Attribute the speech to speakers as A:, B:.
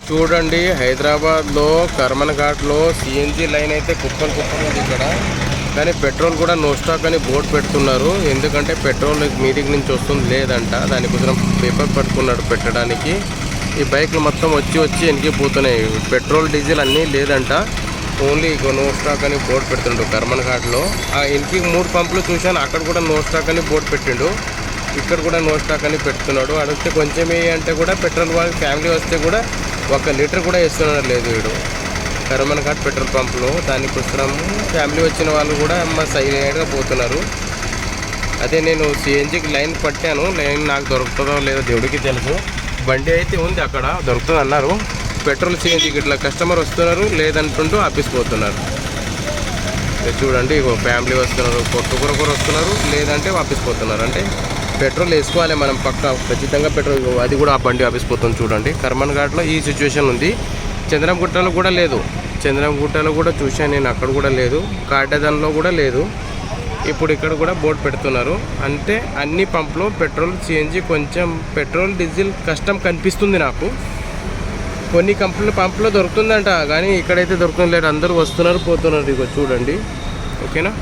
A: చూడండి, హైదరాబాద్లో కర్మన్ ఘాట్లో సిఎన్జి లైన్ అయితే కుప్పలు ఉంది ఇక్కడ. కానీ పెట్రోల్ కూడా నో స్టాక్ అని బోర్డు పెడుతున్నారు. ఎందుకంటే పెట్రోల్ మీదికి నుంచి వస్తుంది లేదంట. దానికోసం పేపర్ పట్టుకున్నాడు పెట్టడానికి. ఈ బైక్లు మొత్తం వచ్చి వెనక్కిపోతున్నాయి. పెట్రోల్ డీజిల్ అన్నీ లేదంట. ఓన్లీ నో స్టాక్ అని బోర్డు పెడుతుండు కర్మన్ ఘాట్లో. ఆ ఇంటికి 3 పంపులు చూశాను, అక్కడ కూడా నో స్టాక్ అని బోర్డు పెట్టిండు. ఇక్కడ కూడా నో స్టాక్ అని పెడుతున్నాడు. అడిగితే కొంచెమే అంటే కూడా పెట్రోల్ వాళ్ళకి ఫ్యామిలీ వస్తే కూడా 1 లీటర్ కూడా ఇస్తున్నారు లేదు వీడు కర్మన్ ఘాట్ పెట్రోల్ పంపులో. దానికోసం ఫ్యామిలీ వచ్చిన వాళ్ళు కూడా సైలెంట్గా పోతున్నారు. అదే నేను సిఎన్జికి లైన్ పట్టాను. లైన్ నాకు దొరుకుతుందో లేదో దేవుడికి తెలుసు. బండి అయితే ఉంది అక్కడ, దొరుకుతుంది అన్నారు. పెట్రోల్ సిఎన్జికి ఇట్లా కస్టమర్ వస్తున్నారు, లేదంటుంటూ ఆపిసిపోతున్నారు. చూడండి, ఫ్యామిలీ వస్తున్నారు, కొట్టుకొరకొరు వస్తున్నారు, లేదంటే ఆపిసిపోతున్నారు. అంటే పెట్రోల్ వేసుకోవాలి మనం పక్క ఖచ్చితంగా పెట్రోల్. అది కూడా ఆ బండి ఆపిసిపోతుంది. చూడండి, కర్మన్ ఘాట్లో ఈ సిచ్యువేషన్ ఉంది. చంద్రంగుట్టలో కూడా లేదు. చంద్రంగుట్టలో కూడా చూశాను నేను, అక్కడ కూడా లేదు. కాటేదాన్లో కూడా లేదు. ఇప్పుడు ఇక్కడ కూడా బోర్డు పెడుతున్నారు. అంటే అన్ని పంపులో పెట్రోల్ సిఎన్జి కొంచెం పెట్రోల్ డీజిల్ కష్టం కనిపిస్తుంది నాకు. కొన్ని పంపులో దొరుకుతుందంట, కానీ ఇక్కడైతే దొరుకుతుంది లేదు. అందరూ వస్తున్నారు పోతున్నారు. ఇగో చూడండి, ఓకేనా.